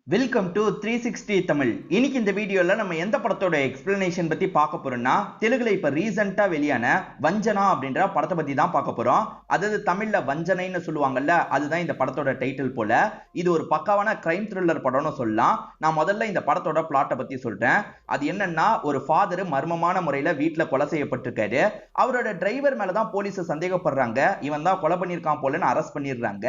Welcome to 360 Tamil. இன்னைக்கு இந்த வீடியோல நம்ம எந்த படத்தோட எக்ஸ்பிளனேஷன் பத்தி பார்க்க போறோம்னா, தெலுங்குல இப்ப ரீசெண்டா வெளியான வஞ்சனா அப்படின்ற படத்தை பத்தி தான் பார்க்க போறோம். அதாவது தமிழ்ல வஞ்சனைன்னு சொல்லுவாங்கல்ல, அதுதான் இந்த படத்தோட டைட்டில் போல. இது ஒரு பக்காவான கிரைம் த்ரில்லர் படம்னு சொல்லலாம். நான் முதல்ல இந்த படத்தோட பிளாட்டை பத்தி சொல்றேன். அது என்னன்னா, ஒரு ஃபாதர் மர்மமான முறையில வீட்டுல கொலை செய்யப்பட்டிருக்காரு. அவரோட டிரைவர் மேலதான் போலீஸ் சந்தேகப்படுறாங்க. இவன் தான் கொலை பண்ணிருக்கான் போலன்னு அரெஸ்ட் பண்ணிடுறாங்க.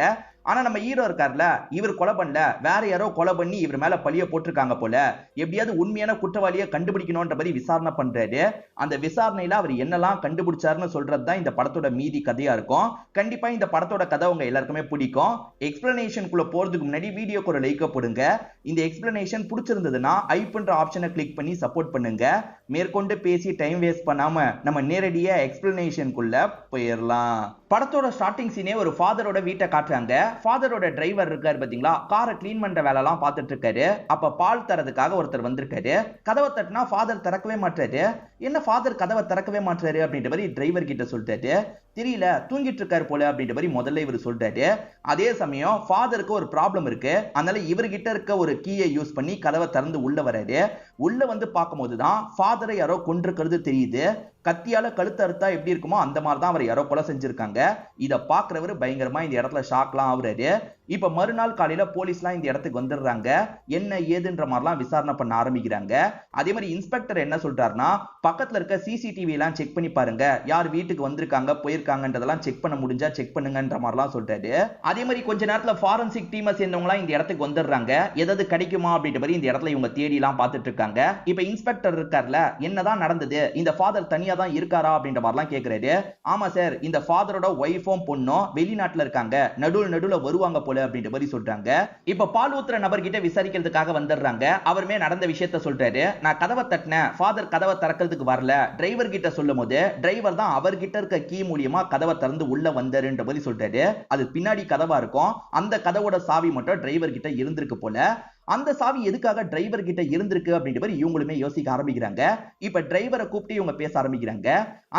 ஆனா நம்ம ஹீரோ இருக்கார்ல, இவர் கொலை பண்ணல, வேற யாரோ கொலை பண்ணி இவர் மேல பழிய போட்டிருக்காங்க போல. எப்படியாவது உண்மையான குற்றவாளியை கண்டுபிடிக்கணும்ன்ற மாதிரி விசாரணை பண்றாரு. அந்த விசாரணையில அவர் என்னெல்லாம் கண்டுபிடிச்சாருன்னு சொல்றதுதான் இந்த படத்தோட மீதி கதையா இருக்கும். கண்டிப்பா இந்த படத்தோட கதை உங்க எல்லாருக்குமே பிடிக்கும். எக்ஸ்பிளனேஷனுக்குள்ள போறதுக்கு முன்னாடி வீடியோக்கு ஒரு லைக் போடுங்க. இந்த எக்ஸ்பிளனேஷன் பிடிச்சிருந்ததுன்னா ஐப்ன்ற ஆப்ஷனை கிளிக் பண்ணி சப்போர்ட் பண்ணுங்க. மேற்கொண்டு பேசி டைம் வேஸ்ட் பண்ணாம நம்ம நேரடியா எக்ஸ்பிளனேஷனுக்குள்ள போயிடலாம். படத்தோட ஸ்டார்டிங் சீனே ஒரு ஃபாதரோட வீட்டை காட்டுறாங்க. ஃபாதரோட டிரைவர் இருக்காரு பாத்தீங்களா, காரை கிளீன் பண்ற வேலை எல்லாம் பார்த்துட்டு இருக்காரு. அப்ப பால் தரதுக்காக ஒருத்தர் வந்திருக்காரு. கதவை தட்டினா ஃபாதர் திறக்கவே மாட்டாரு. என்ன ஃபாதர் கதவை திறக்கவே மாட்டாரு அப்படின்ற மாதிரி டிரைவர் கிட்ட சொல்லிட்டாரு. தெரியல, தூங்கிட்டு இருக்காரு போல அப்படின்ற மாதிரி முதல்ல இவர் சொல்றாரு. அதே சமயம் ஃபாதருக்கு ஒரு ப்ராப்ளம் இருக்கு. அதனால இவர்கிட்ட இருக்க ஒரு கீயை யூஸ் பண்ணி கதவை திறந்து உள்ள வராரு. உள்ள வந்து பார்க்கும்போதுதான் ஃபாதரை யாரோ கொண்டிருக்கிறது தெரியுது. கத்தியால கழுத்து அறுத்தா எப்படி இருக்குமோ அந்த மாதிரி தான் அவர் யாரோ கொலை செஞ்சிருக்காங்க. இதை பாக்குறவர் பயங்கரமா இந்த இடத்துல ஷாக்லாம் ஆகுறாரு. இப்ப மறுநாள் காலையில போலீஸ்லாம் இந்த இடத்துக்கு வந்துடுறாங்க. என்ன ஏதுன்ற மாதிரிலாம் விசாரணை பண்ண ஆரம்பிக்கிறாங்க. அதே மாதிரி இன்ஸ்பெக்டர் என்ன சொல்றாருன்னா, பக்கத்துல இருக்க சிசிடிவி எல்லாம் செக் பண்ணி பாருங்க, யார் வீட்டுக்கு வந்திருக்காங்க போயிருக்காங்கன்றதெல்லாம் செக் பண்ண முடிஞ்சா செக் பண்ணுங்கன்ற மாதிரிலாம் சொல்றாரு. அதே மாதிரி கொஞ்ச நேரத்துல ஃபாரன்சிக் டீமை சேர்ந்தவங்களாம் இந்த இடத்துக்கு வந்துடுறாங்க. ஏதாவது கிடைக்குமா அப்படின்ற மாதிரி இந்த இடத்துல இவங்க தேடி எல்லாம் பார்த்துட்டு இருக்காங்க. இப்ப இன்ஸ்பெக்டர் இருக்கார்ல, என்னதான் நடந்தது, இந்த ஃபாதர் தனியா தான் இருக்காரா அப்படின்ற மாதிரிலாம் கேக்குறாரு. ஆமா சார், இந்த ஃபாதரோட ஒய்ஃபும் பொண்ணும் வெளிநாட்டுல இருக்காங்க, நடுவுல வருவாங்க போல அப்படின்ற மாதிரி சொல்றாங்க. இப்ப பால் ஊத்துற நபர்கிட்ட விசாரிக்கிறதுக்காக வந்துடுறாங்க. அவருமே நடந்த விஷயத்த சொல்றாரு. நான் கதவை தட்டினேன், ஃபாதர் கதவை திறக்கிறதுக்கு வரல. டிரைவர் கிட்ட சொல்லும் போது டிரைவர் தான் அவர்கிட்ட இருக்க கீ மூலியமா கதவை திறந்து உள்ள வந்தாருன்ற மாதிரி சொல்றாரு. அது பின்னாடி கதவா இருக்கும். அந்த கதவோட சாவி மட்டும் டிரைவர் கிட்ட இருந்திருக்கு போல. அந்த சாவி எதுக்காக டிரைவர் கிட்ட இருந்திருக்கு அப்படின்ற மாதிரி இவங்களுமே யோசிக்க ஆரம்பிக்கிறாங்க. இப்ப டிரைவரை கூப்பிட்டு இவங்க பேச ஆரம்பிக்கிறாங்க.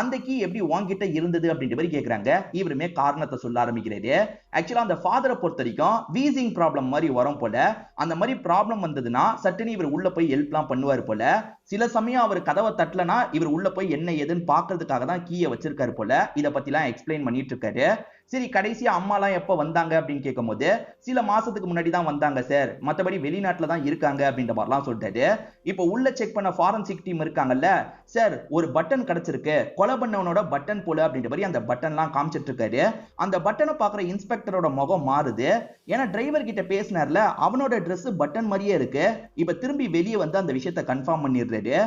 அந்த கீ எப்படி உன்கிட்ட இருந்தது அப்படின்ற மாதிரி கேக்குறாங்க. இவருமே காரணத்தை சொல்ல ஆரம்பிக்கிறாரு. ஆக்சுவலா அந்த ஃபாதரை பொறுத்த வரைக்கும் வீசிங் ப்ராப்ளம் மாதிரி வரும் போல. அந்த மாதிரி ப்ராப்ளம் வந்ததுன்னா சட்டுன்னு இவர் உள்ள போய் ஹெல்ப்லாம் பண்ணுவார் போல. சில சமயம் அவர் கதவை தட்டலனா இவர் உள்ள போய் என்ன ஏதுன்னு பாக்குறதுக்காக தான் கீயை வச்சிருக்காரு போல. இத பத்திலாம் எக்ஸ்பிளைன் பண்ணிட்டு இருக்காரு. சரி, கடைசியா அம்மாலாம் எப்ப வந்தாங்க அப்படின்னு கேட்கும் போது சில மாசத்துக்கு முன்னாடி தான் வந்தாங்க சார், மத்தபடி வெளிநாட்டுல தான் இருக்காங்க அப்படின்ற மாதிரிலாம் சொல்லிட்டாரு. இப்ப உள்ள செக் பண்ண ஃபாரன்சிக் டீம் இருக்காங்கல்ல, சார் ஒரு பட்டன் கிடைச்சிருக்கு, கொலை பண்ணவனோட பட்டன் போல அப்படின்ற மாதிரி அந்த பட்டன்லாம் காமிச்சிட்டு இருக்காரு. அந்த பட்டனை பாக்குற இன்ஸ்பெக்டரோட முகம் மாறுது. ஏன்னா டிரைவர் கிட்ட பேசினார்ல, அவனோட Dress பட்டன் மாதிரியே இருக்கு. இப்ப திரும்பி வெளியே வந்து அந்த விஷயத்தை கன்ஃபார்ம் பண்ணிடுறாரு.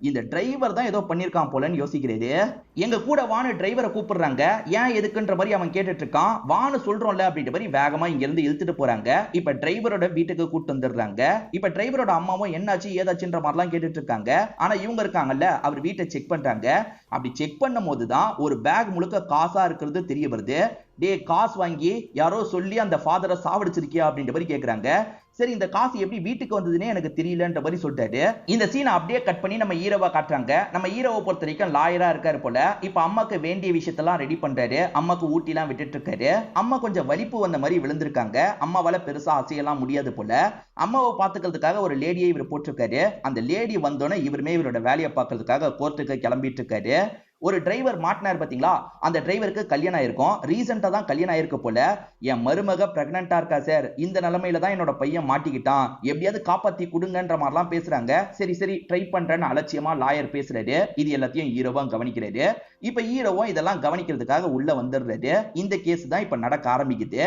இந்த டிரைவர் தான் ஏதோ பண்ணிருக்கான் போலன்னு யோசிக்கிறாரு. எங்க கூட வான்னு டிரைவரை கூப்பிடுறாங்க. ஏன் எதுக்குன்ற மாதிரி அவன் கேட்டுட்டு இருக்கான். வான்னு சொல்றோம்ல அப்படின்ற மாதிரி வேகமா இங்க இருந்து இழுத்துட்டு போறாங்க. இப்ப டிரைவரோட வீட்டுக்கு கூட்டு வந்துடுறாங்க. இப்ப டிரைவரோட அம்மாவும் என்னாச்சு ஏதாச்சுன்ற மாதிரிலாம் கேட்டுட்டு இருக்காங்க. ஆனா இவங்க இருக்காங்கல்ல, அவர் வீட்டை செக் பண்றாங்க. அப்படி செக் பண்ணும் போதுதான் ஒரு பேக் முழுக்க காசா இருக்கிறது தெரிய வருது. டே, காசு வாங்கி யாரோ சொல்லி அந்த ஃபாதரை சாவடிச்சிருக்கியா அப்படின்ற மாதிரி கேக்குறாங்க. சரி, இந்த காசு எப்படி வீட்டுக்கு வந்ததுன்னே எனக்கு தெரியலன்ற மாதிரி சொல்லிட்டாரு. இந்த சீனை அப்படியே கட் பண்ணி நம்ம ஹீரோவா காட்டுறாங்க. நம்ம ஹீரோவை பொறுத்த வரைக்கும் லாயரா இருக்காரு போல. இப்ப அம்மாக்கு வேண்டிய விஷயத்தெல்லாம் ரெடி பண்றாரு. அம்மாக்கு ஊட்டிலாம் விட்டுட்டு இருக்காரு. அம்மா கொஞ்சம் வலிப்பு வந்த மாதிரி விழுந்திருக்காங்க. அம்மாவால பெருசா அசையெல்லாம் முடியாது போல. அம்மாவை பாத்துக்கிறதுக்காக ஒரு லேடியை இவர் போட்டிருக்காரு. அந்த லேடி வந்தோன்னே இவருமே இவரோட வேலையை பார்க்கறதுக்காக கோர்ட்டுக்கு கிளம்பிட்டு இருக்காரு. ஒரு டிரைவர் மாட்டினார் பாத்தீங்களா, அந்த டிரைவருக்கு கல்யாணம் ஆயிருக்கும். ரீசெண்டா தான் கல்யாணம் ஆயிருக்கு போல. என் மருமக பிரெக்னண்டா இருக்கா சார், இந்த நிலைமையில தான் என்னோட பையன் மாட்டிக்கிட்டான், எப்படியாவது காப்பாத்தி கொடுங்கன்ற மாதிரிலாம் பேசுறாங்க. சரி சரி ட்ரை பண்றேன்னு அலட்சியமா லாயர் பேசுறாரு. இது எல்லாத்தையும் ஹீரோவும் கவனிக்கிறாரு. இப்ப ஹீரோவும் இதெல்லாம் கவனிக்கிறதுக்காக உள்ள வந்துடுறாரு. இந்த கேஸ் தான் இப்ப நடக்க ஆரம்பிக்குது.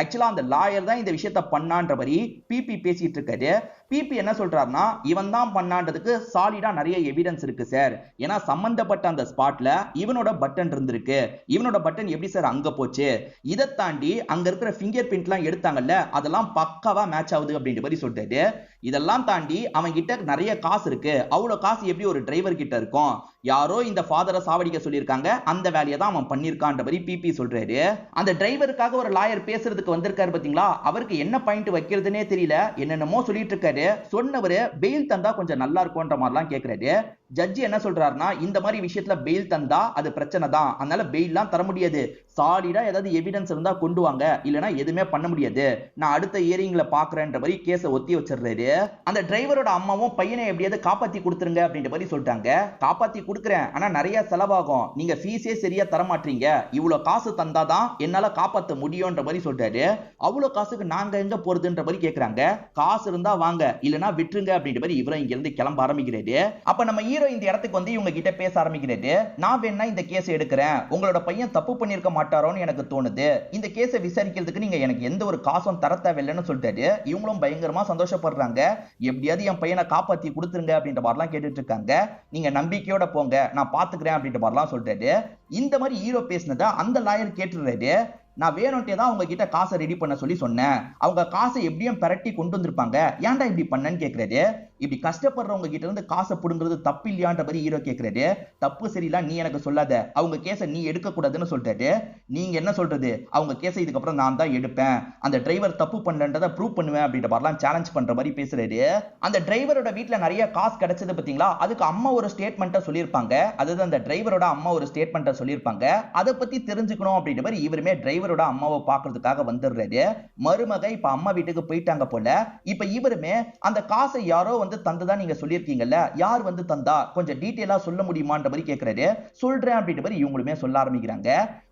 ஆக்சுவலா அந்த லாயர் தான் இந்த விஷயத்த பண்ணான்ற மாதிரி பிபி பேசிட்டு இருக்காரு. பிபி என்ன சொல்றாருன்னா, இவன் தான் பண்ணான்றதுக்கு சாலிடா நிறைய எவிடன்ஸ் இருக்கு சார். ஏன்னா சம்பந்தப்பட்ட அந்த ஸ்பாட்ல இவனோட பட்டன் இருந்திருக்கு. இவனோட பட்டன் எப்படி சார் அங்க போச்சு? இதை தாண்டி அங்க இருக்கிற ஃபிங்கர் பிரிண்ட் எல்லாம் எடுத்தாங்கல்ல, அதெல்லாம் பக்காவா மேட்ச் ஆகுது அப்படின்ற மாதிரி சொல்றாரு. இதெல்லாம் தாண்டி அவன் கிட்ட நிறைய காசு இருக்கு. அவ்வளவு காசு எப்படி ஒரு டிரைவர் கிட்ட இருக்கும்? யாரோ இந்த ஃபாதரை சாவடிக்க சொல்லியிருக்காங்க, அந்த வேலையை தான் அவன் பண்ணிருக்கான்ற மாதிரி பிபி சொல்றாரு. அந்த டிரைவருக்காக ஒரு லாயர் பேசுறதுக்கு வந்திருக்காரு பாத்தீங்களா, அவருக்கு என்ன பாயிண்ட் வைக்கிறதுனே தெரியல. என்னென்னமோ சொல்லிட்டு இருக்காரு. சொன்னவரு பெயில் தந்தா கொஞ்சம் நல்லா இருக்கும்ன்ற மாதிரிலாம் கேட்கிறாரு. ஜட்ஜ் என்ன சொல்றாருன்னா இந்த மாதிரி விஷயத்துல பெயில் தந்தா அது பிரச்சனை தான், அதனால பெயில்லாம் தர முடியாது, சாலிடா ஏதாவது எவிடன்ஸ் இருந்தா கொண்டு வாங்க, இல்லனா எதுவுமே பண்ண முடியாது, நான் அடுத்த ஹியரிங்ல பாக்குறேன்ற மாதிரி கேஸை ஒத்தி வச்சிடுறாரு. அந்த டிரைவரோட அம்மாவும் பையனை எப்படியாவது காப்பாத்தி கொடுத்துருங்க அப்படின்ற மாதிரி சொல்லிட்டாங்க. காப்பாத்தி கொடுக்குறேன், ஆனா நிறைய செலவாகும், நீங்க ஃபீஸே சரியா தர மாட்டீங்க, இவ்வளவு காசு தந்தாதான் என்னால காப்பாத்த முடியும்ன்ற மாதிரி சொல்றாரு. அவ்வளவு காசுக்கு நாங்க எங்க போறதுன்ற மாதிரி கேக்குறாங்க. காசு இருந்தா வாங்க, இல்லனா விட்டுருங்க அப்படின்ற மாதிரி இவரும் இங்க இருந்து கிளம்ப ஆரம்பிக்கிறாரு. அப்ப நம்ம ஹீரோ இந்த இடத்துக்கு வந்து இவங்க கிட்ட பேச ஆரம்பிக்கிறாரு. நான் வேணா இந்த கேஸ் எடுக்கிறேன், உங்களோட பையன் தப்பு பண்ணிருக்க மாட்டாரோன்னு எனக்கு தோணுது, இந்த கேஸை விசாரிக்கிறதுக்கு நீங்க எனக்கு எந்த ஒரு காசும் தர தேவையில்லைன்னு சொல்லிட்டாரு. இவங்களும் பயங்கரமா சந்தோஷப்படுறாங்க. எப்படியாவது என் பையனை காப்பாத்தி கொடுத்துருங்க அப்படின்ற மாதிரிலாம் கேட்டுட்டு இருக்காங்க. நீங்க நம்பிக்கையோட போங்க, நான் பாத்துக்கிறேன் அப்படின்ற மாதிரிலாம் சொல்லிட்டாரு. இந்த மாதிரி ஹீரோ பேசினதை அந்த லாயர் கேட்டுறாரு. நான் வேணும்ட்டே தான் அவங்க கிட்ட காசை ரெடி பண்ண சொல்லி சொன்னேன், அவங்க காசை எப்படியும் பெரட்டி கொண்டு வந்திருப்பாங்க, ஏன்டா இப்படி பண்ணன்னு கேக்குறாரு. இப்படி கஷ்டப்படுறவங்க கிட்ட இருந்து காசை புடுங்கிறது தப்பு இல்லையான்ற மாதிரி ஹீரோ கேக்குறாரு. தப்பு சரியில்லாம் நீ எனக்கு சொல்லாத, அவங்க கேஸை நீ எடுக்க கூடாதுன்னு சொல்லிட்டாரு. நீங்க என்ன சொல்றது, அவங்க கேஸை இதுக்கப்புறம் நான் தான் எடுப்பேன், அந்த டிரைவர் தப்பு பண்ணலன்றதை ப்ரூவ் பண்ணுவேன் அப்படின்ற மாதிரிலாம் சேலஞ்ச் பண்ற மாதிரி பேசுறாரு. அந்த டிரைவரோட வீட்டுல நிறைய காசு கிடைச்சது பாத்தீங்களா, அதுக்கு அம்மா ஒரு ஸ்டேட்மெண்ட்டை சொல்லியிருப்பாங்க, அதாவது அந்த டிரைவரோட அம்மா ஒரு ஸ்டேட்மெண்ட்டை சொல்லியிருப்பாங்க. அதை பத்தி தெரிஞ்சுக்கணும் அப்படின்ற மாதிரி இவருமே டிரைவரோட அம்மாவை பாக்குறதுக்காக வந்துடுறாரு. மருமக இப்ப அம்மா வீட்டுக்கு போயிட்டாங்க போல. இப்ப இவருமே அந்த காசை யாரோ வந்து தந்ததா நீங்க சொல்லியிருக்கீங்கல்ல, யார் வந்து தந்தா கொஞ்சம் டீடைலா சொல்ல முடியுமான்ற மாதிரி கேக்குறாரு. சொல்றேன் அப்படின்ற மாதிரி இவங்களுமே சொல்ல ஆரம்பிக்கிறாங்க.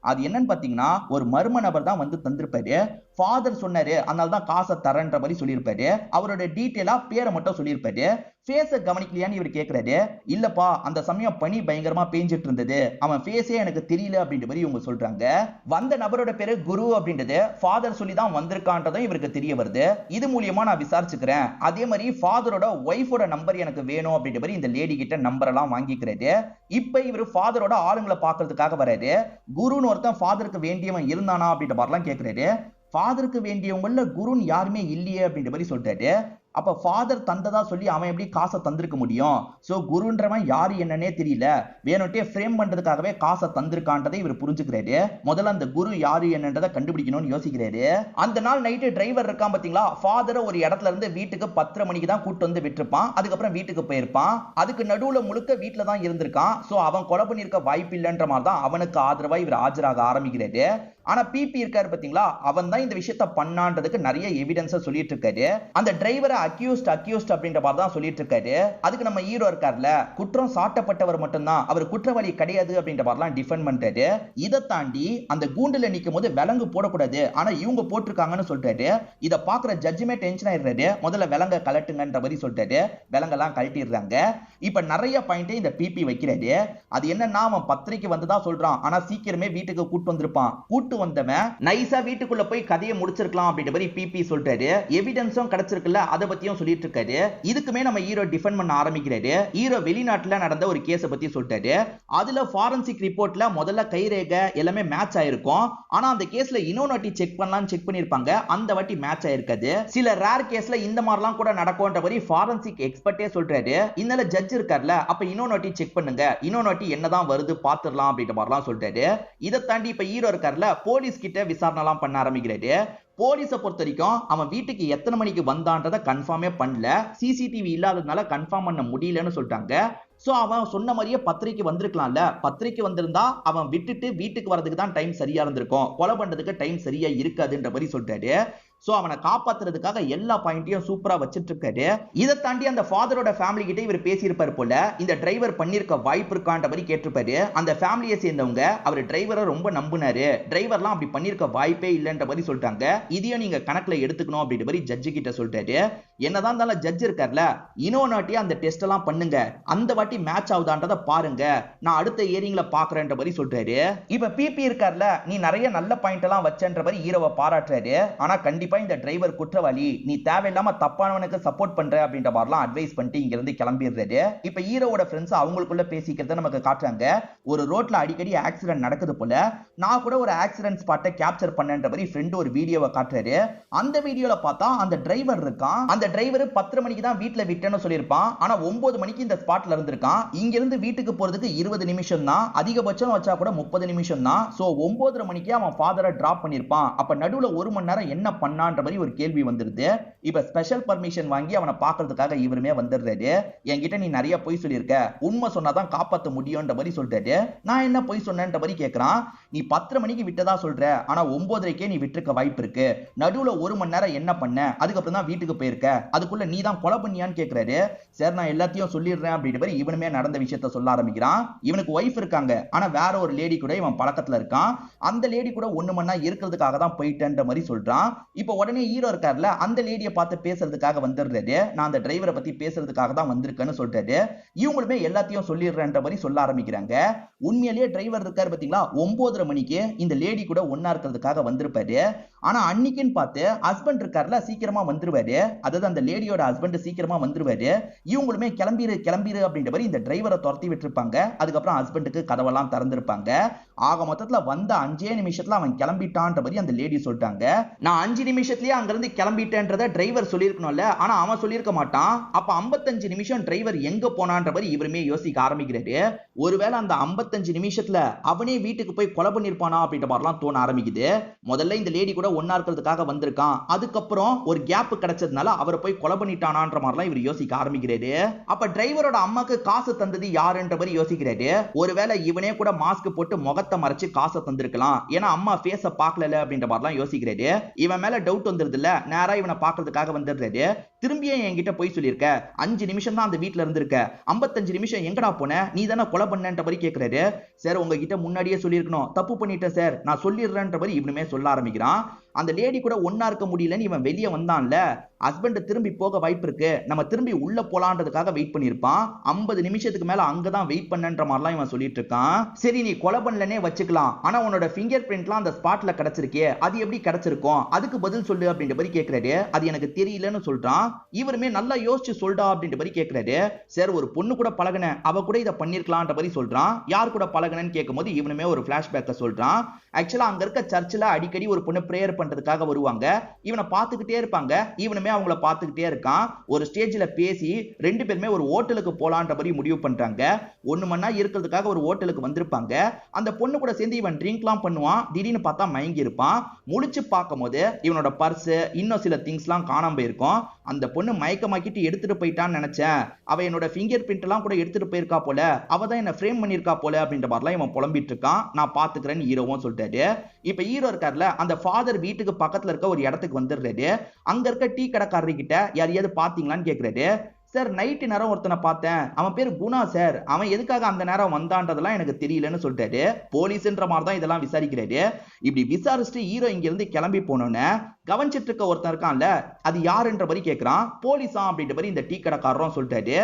அது என்னன்னு பாத்தீங்கன்னா, ஒரு மர்ம நபர் தான் வந்து தந்திருப்பாரு. ஃபாதர் சொன்னாரு, அதனால தான் காசை தரேன்ற மாதிரி சொல்லியிருப்பாரு. அவரோட டீடைலா பேரை மட்டும் சொல்லியிருப்பாரு. ஃபேஸை கவனிக்கலையான்னு இவர் கேட்கிறாரு. இல்லப்பா, அந்த சமயம் பனி பயங்கரமா பேஞ்சிட்டு இருந்தது, அவன் ஃபேஸே எனக்கு தெரியல அப்படின்ற மாதிரி இவங்க சொல்றாங்க. வந்த நபரோட பேரு குரு அப்படின்றது ஃபாதர் சொல்லி தான் வந்திருக்கான்றதும் இவருக்கு தெரிய வருது. இது மூலியமா நான் விசாரிச்சுக்கிறேன். அதே மாதிரி ஃபாதரோட ஒய்ஃபோட நம்பர் எனக்கு வேணும் அப்படின்ற மாதிரி இந்த லேடி கிட்ட நம்பர் எல்லாம் வாங்கிக்கிறாரு. இப்ப இவர் ஃபாதரோட ஆளுங்களை பாக்குறதுக்காக வராரு. குருன்னு ஒருத்தன் ஃபாதருக்கு வேண்டியவன் இருந்தானா அப்படின்ற மாதிரிலாம் கேட்கிறாரு. ஃபாதருக்கு வேண்டியவங்கள குருன்னு யாருமே இல்லையே அப்படின்ற மாதிரி சொல்லிட்டாரு. அப்ப ஃபாதர் தந்ததா சொல்லி அவன் எப்படி காசை தந்திருக்க முடியும்? சோ குருன்றவன் யாரு என்னன்னே தெரியல, வேணும்ட்டே ஃப்ரேம் பண்றதுக்காகவே காசை தந்திருக்கான்றதை இவர் புரிஞ்சுக்கிறாரு. முதல்ல அந்த குரு யாரு என்னன்றதை கண்டுபிடிக்கணும்னு யோசிக்கிறாரு. அந்த நாள் நைட்டு டிரைவர் இருக்கான் பாத்தீங்களா, ஃபாதரை ஒரு இடத்துல இருந்து வீட்டுக்கு 10:30 மணிக்கு தான் கூட்டு வந்து விட்டுருப்பான். அதுக்கப்புறம் வீட்டுக்கு போயிருப்பான். அதுக்கு நடுவுல முழுக்க வீட்டுல தான் இருந்திருக்கான். சோ அவன் கொலை பண்ணிருக்க வாய்ப்பு இல்லைன்ற மாதிரி தான் அவனுக்கு ஆதரவா இவர் ஆஜராக ஆரம்பிக்கிறாரு. ஆனா பிபி இருக்காரு பாத்தீங்களா, அவன் தான் இந்த விஷயத்த பண்ணான்றதுக்கு நிறைய எவிடன்ஸ் சொல்லிட்டு இருக்காரு. அந்த டிரைவரை அக்யூஸ்ட் அப்படின்ற மாதிரி தான் சொல்லிட்டு இருக்காரு. அதுக்கு நம்ம ஹீரோ இருக்கார்ல, குற்றம் சாட்டப்பட்டவர் மட்டும்தான், அவர் குற்றவாளி கிடையாது அப்படின்ற மாதிரிலாம் டிஃபெண்ட் பண்றாரு. இதை தாண்டி அந்த கூண்டுல நிக்கும் போது விலங்கு போடக்கூடாது, ஆனா இவங்க போட்டிருக்காங்கன்னு சொல்றாரு. இதை பாக்குற ஜட்ஜுமே டென்ஷன் ஆயிடுறாரு. முதல்ல விலங்க கலட்டுங்கன்ற மாதிரி சொல்றாரு. விலங்கெல்லாம் கழட்டிடுறாங்க. இப்ப நிறைய பாயிண்ட் இந்த பிபி வைக்கிறாரு. அது என்னன்னா, அவன் பத்திரிக்கை வந்ததா சொல்றான், ஆனா சீக்கிரமே வீட்டுக்கு கூட்டு வந்திருப்பான். கூட்டு வந்தவன் நைஸா வீட்டுக்குள்ள போய் கதையை முடிச்சிருக்கலாம் அப்படின்ற மாதிரி பிபி சொல்றாரு. எவிடன்ஸும் கிடைச்சிருக்குல்ல, அதை பத்தியும் சொல்லிட்டு இருக்காரு. இதுக்குமே நம்ம ஹீரோ டிஃபெண்ட் பண்ண ஆரம்பிக்கிறாரு. ஹீரோ வெளிநாட்டுல நடந்த ஒரு கேஸ பத்தி சொல்றாரு. அதுல ஃபாரன்சிக் ரிப்போர்ட்ல முதல்ல கைரேகை எல்லாமே மேட்ச் ஆயிருக்கும். ஆனா அந்த கேஸ்ல இன்னொரு வாட்டி செக் பண்ணலாம்னு செக் பண்ணிருப்பாங்க, அந்த வாட்டி மேட்ச் ஆயிருக்காது. சில ரேர் கேஸ்ல இந்த மாதிரிலாம் கூட நடக்கும்ன்ற மாதிரி ஃபாரன்சிக் எக்ஸ்பர்ட்டே சொல்றாரு. இதனால ஜட்ஜ் இருக்கார்ல, அப்ப இன்னொரு வாட்டி செக் பண்ணுங்க, இன்னொரு வாட்டி என்னதான் வருது பாத்துடலாம் அப்படின்ற மாதிரிலாம் சொல்றாரு. இதை தாண்டி இப்ப ஹீரோ இருக்கார்ல, போலீஸ் கிட்ட விசாரணை எல்லாம் பண்ண ஆரம்பிக்கிறாரு. போலீஸை பொறுத்த வரைக்கும் அவன் வீட்டுக்கு எத்தனை மணிக்கு வந்தான்றதை கன்ஃபார்மே பண்ணல, சிசிடிவி இல்லாததுனால கன்ஃபார்ம் பண்ண முடியலன்னு சொல்லிட்டாங்க. சோ அவன் சொன்ன மாதிரியே பத்திரிக்கை வந்திருக்கலாம்ல, பத்திரிக்கை வந்திருந்தா அவன் விட்டுட்டு வீட்டுக்கு வரதுக்கு தான் டைம் சரியா இருந்திருக்கும், கொலை பண்றதுக்கு டைம் சரியா இருக்காதுன்ற மாதிரி சொல்றாரு. சோ அவனை காப்பாத்துறதுக்காக எல்லா பாயிண்ட்டையும் சூப்பரா வச்சிட்டு இருக்காரு. இதை தாண்டி அந்த ஃபாதரோட ஃபேமிலி கிட்ட இவர் பேசியிருப்பாரு போல, இந்த டிரைவர் பண்ணிருக்க வாய்ப்பு இருக்கான்ற மாதிரி கேட்டிருப்பாரு. அந்த ஃபேமிலியை சேர்ந்தவங்க அவர் டிரைவரை ரொம்ப நம்பினாரு, டிரைவர்லாம் அப்படி பண்ணிருக்க வாய்ப்பே இல்லைன்ற மாதிரி சொல்லிட்டாங்க. இதையும் நீங்க கணக்குல எடுத்துக்கணும் அப்படின்ற மாதிரி ஜட்ஜு கிட்ட சொல்றாரு. என்னதான் இருந்தாலும் ஜட்ஜ் இருக்கார்ல, இன்னொரு வாட்டி அந்த டெஸ்ட் எல்லாம் பண்ணுங்க, அந்த வாட்டி மேட்ச் ஆகுதான்றத பாருங்க, நான் அடுத்த ஹியரிங்ல பாக்குறேன்ற மாதிரி சொல்றாரு. இப்ப பிபி இருக்கார்ல, நீ நிறைய நல்ல பாயிண்ட் எல்லாம் வச்சன்ற மாதிரி ஹீரோவை பாராட்டுறாரு. ஆனா கண்டிப்பா இந்த டிரைவர் குற்றவாளி, நீ தேவையில்லாம தப்பானவனுக்கு சப்போர்ட் பண்ற அப்படின்ற மாதிரிலாம் அட்வைஸ் பண்ணிட்டு இங்க இருந்து கிளம்பிடுறாரு. இப்ப ஹீரோவோட ஃப்ரெண்ட்ஸ் அவங்களுக்குள்ள பேசிக்கிறத நமக்கு காட்டுறாங்க. ஒரு ரோட்ல அடிக்கடி ஆக்சிடென்ட் நடக்குது போல, நான் கூட ஒரு ஆக்சிடென்ட் ஸ்பாட்டை கேப்சர் பண்ணன்ற மாதிரி ஃப்ரெண்ட் ஒரு வீடியோவை காட்டுறாரு. அந்த வீடியோல பார்த்தா அந்த டிரைவர் இருக்கான். அந்த டிரைவர் 10 மணிக்கு தான் வீட்டுல விட்டேன்னு சொல்லியிருப்பான், ஆனா 9 மணிக்கு இந்த ஸ்பாட்ல இருந்திருக்கான். இங்க இருந்து வீட்டுக்கு போறதுக்கு 20 நிமிஷம் தான், அதிகபட்சம் வச்சா கூட 30 நிமிஷம் தான். சோ 9:30 மணிக்கு அவன் ஃபாதரை டிராப் பண்ணிருப்பான். அப்ப நடுவுல 1 மணி நேரம் என்ன பண்ண பண்ணான்ற மாதிரி ஒரு கேள்வி வந்துருது. இப்ப ஸ்பெஷல் பர்மிஷன் வாங்கி அவனை பாக்குறதுக்காக இவருமே வந்துடுறாரு. என்கிட்ட நீ நிறைய பொய் சொல்லியிருக்க, உண்மை சொன்னாதான் காப்பாற்ற முடியும்ன்ற மாதிரி சொல்றாரு. நான் என்ன பொய் சொன்னேன்ற மாதிரி கேட்கறான். நீ 10 மணிக்கு விட்டதா சொல்ற, ஆனா 9:30க்கே நீ விட்டுருக்க வாய்ப்பு இருக்கு. நடுவுல 1 மணி நேரம் என்ன பண்ண, அதுக்கப்புறம் தான் வீட்டுக்கு போயிருக்க, அதுக்குள்ள நீ தான் கொலை பண்ணியான்னு கேட்கிறாரு. சரி நான் எல்லாத்தையும் சொல்லிடுறேன் அப்படின்ற மாதிரி இவனுமே நடந்த விஷயத்த சொல்ல ஆரம்பிக்கிறான். இவனுக்கு ஒய்ஃப் இருக்காங்க, ஆனா வேற ஒரு லேடி கூட இவன் பழக்கத்துல இருக்கான். அந்த லேடி கூட 1 மணி நேரம் இருக்கிறதுக்காக தான் போயிட்டேன்ற மாதிரி சொல்றான். இப்ப உடனே ஹீரோ இருக்கார்ல, அந்த லேடியை பார்த்து பேசுறதுக்காக வந்துடுறாரு. நான் அந்த டிரைவரை பத்தி பேசுறதுக்காக தான் வந்திருக்கேன்னு சொல்றாரு. இவங்களுமே எல்லாத்தையும் சொல்லிடுறேன்ற மாதிரி சொல்ல ஆரம்பிக்கிறாங்க. உண்மையிலேயே டிரைவர் இருக்காரு பாத்தீங்களா, 9:30 மணிக்கு இந்த லேடி கூட ஒன்னா இருக்கிறதுக்காக வந்திருப்பாரு. ஆனா அன்னைக்குன்னு பார்த்து ஹஸ்பண்ட் இருக்கார்ல சீக்கிரமா வந்துருவாரு. அதாவது அந்த லேடியோட ஹஸ்பண்ட் சீக்கிரமா வந்துருவாரு. இவங்களுமே கிளம்பிரு கிளம்பிரு அப்படின்ற மாதிரி இந்த டிரைவரை துரத்தி விட்டுருப்பாங்க. அதுக்கப்புறம் ஹஸ்பண்டுக்கு கதவெல்லாம் திறந்திருப்பாங்க. ஆக மொத்தத்துல வந்த 5 நிமிஷத்துல அவன் கிளம்பிட்டான்ற மாதிரி அந்த லேடி சொல்லிட்டாங்க. நான் 5 நிமிஷத்துலயே அங்கிருந்து கிளம்பிட்டேன்றத டிரைவர் சொல்லியிருக்கணும்ல, ஆனா அவன் சொல்லியிருக்க மாட்டான். அப்ப 55 நிமிஷம் டிரைவர் எங்க போனான்ற மாதிரி இவருமே யோசிக்க ஆரம்பிக்கிறாரு. ஒருவேளை அந்த 55 நிமிஷத்துல அவனே வீட்டுக்கு போய் கொலை பண்ணிருப்பானா அப்படின்ற மாதிரிலாம் தோண ஆரம்பிக்குது. முதல்ல இந்த லேடி கூட ஒன்னா இருக்கிறதுக்காக வந்திருக்கான், அதுக்கப்புறம் ஒரு கேப் கிடைச்சதுனால அவரை போய் கொலை பண்ணிட்டானான்ற மாதிரிலாம் இவர் யோசிக்க ஆரம்பிக்கிறாரு. அப்ப டிரைவரோட அம்மாக்கு காசு தந்தது யாருன்ற மாதிரி யோசிக்கிறாரு. ஒருவேளை இவனே கூட மாஸ்க் போட்டு முகத்தை மறைச்சு காசை தந்திருக்கலாம், ஏன்னா அம்மா ஃபேஸ பார்க்கல அப்படின்ற மாதிரிலாம் யோசிக்கிறாரு. இவன் மேல டவுட் வந்துருது இல்ல, நேரா இவனை பார்க்கறதுக்காக வந்துடுறாரு. திரும்பியும் என்கிட்ட போய் சொல்லியிருக்க, 5 நிமிஷம் தான் அந்த வீட்டுல இருந்திருக்க, 55 நிமிஷம் எங்கடா போன, நீ தானே கொலை பண்ணன்ற மாதிரி கேட்கிறாரு. சார் உங்ககிட்ட முன்னாடியே சொல்லியிருக்கணும், தப்பு பண்ணிட்டேன் சார், நான் சொல்லிடுறேன்ற மாதிரி இவனுமே சொல்ல ஆரம்பிக்கிறான். அந்த லேடி கூட ஒன்னா இருக்க முடியலன்னு இவன் வெளியே வந்தான்ல, ஹஸ்பண்ட் திரும்பி போக வாய்ப்பு இருக்கு, நம்ம திரும்பி உள்ள போலான்றதுக்காக வெயிட் பண்ணிருப்பான். 50 நிமிஷத்துக்கு மேல அங்கதான் வெயிட் பண்ணன்ற மாதிரிலாம் இவன் சொல்லிட்டு இருக்கான். சரி நீ கொலை பண்ணலனே வச்சுக்கலாம், ஆனா உன்னோட ஃபிங்கர் பிரிண்ட்லாம் அந்த ஸ்பாட்ல கிடைச்சிருக்கே, அது எப்படி கிடைச்சிருக்கும், அதுக்கு பதில் சொல்லு அப்படின்ற மாதிரி கேட்கிறாரு. அது எனக்கு தெரியலன்னு சொல்றான். இவருமே நல்லா யோசிச்சு சொல்டா அப்படின்ற மாதிரி கேட்கிறாரு. சார் ஒரு பொண்ணு கூட பழகுன, அவ கூட இதை பண்ணிருக்கலாம்ன்ற மாதிரி சொல்றான். யார் கூட பழகுனன்னு கேட்கும்போது இவனுமே ஒரு பிளாஷ்பேக்க சொல்றான். ஆக்சுவலா அங்க இருக்க சர்ச்சில் அடிக்கடி ஒரு பொண்ணு பிரேயர் பண்றதுக்காக வருவாங்க. இவனை பார்த்துக்கிட்டே இருப்பாங்க, இவனுமே அவங்கள பார்த்துக்கிட்டே இருக்கான். ஒரு ஸ்டேஜ்ல பேசி 2 பேருமே ஒரு ஹோட்டலுக்கு போலான்ற மாதிரி முடிவு பண்றாங்க. 1 மணி நேரம் இருக்கிறதுக்காக ஒரு ஹோட்டலுக்கு வந்திருப்பாங்க. அந்த பொண்ணு கூட சேர்ந்து இவன் ட்ரிங்க்லாம் பண்ணுவான். திடீர்னு பார்த்தா மயங்கி இருப்பான். முழிச்சு பார்க்கும்போது இவனோட பர்ஸ் இன்னும் சில திங்ஸ்லாம் காணாம போயிருக்கும். அந்த பொண்ணு மயக்கமாக்கிட்டு எடுத்துட்டு போயிட்டான்னு நினைச்சேன், அவ என்னோட ஃபிங்கர் பிரிண்ட் எல்லாம் கூட எடுத்துட்டு போயிருக்கா போல, அவ தான் என்ன ஃப்ரேம் பண்ணிருக்கா போல அப்படின்ற மாதிரிலாம் இவன் புலம்பிட்டு இருக்கான். நான் பாத்துக்கிறேன்னு ஹீரோவும் சொல்லிட்டாரு. இப்ப ஹீரோ இருக்கார்ல, அந்த ஃபாதர் வீட்டுக்கு பக்கத்துல இருக்க ஒரு இடத்துக்கு வந்துடுறாரு. அங்க இருக்க டீ கடைக்காரர் கிட்ட யாரையாவது பாத்தீங்களான்னு கேக்குறாரு. சார் நைட்டு நேரம் ஒருத்தனை பார்த்தேன், அவன் பேர் குணா சார், அவன் எதுக்காக அந்த நேரம் வந்தான்றதெல்லாம் எனக்கு தெரியலன்னு சொல்லிட்டாரு. போலீஸ்ன்ற மாதிரி தான் இதெல்லாம் விசாரிக்கிறாரு. இப்படி விசாரிச்சுட்டு ஹீரோ இங்க இருந்து கிளம்பி போனோன்னு கவனிச்சிட்டு இருக்க ஒருத்தன் இருக்கான்ல, அது யாருன்ற மாதிரி கேட்கிறான். போலீஸா அப்படின்ற மாதிரி இந்த டீ கடைக்காரரும் சொல்லிட்டாரு.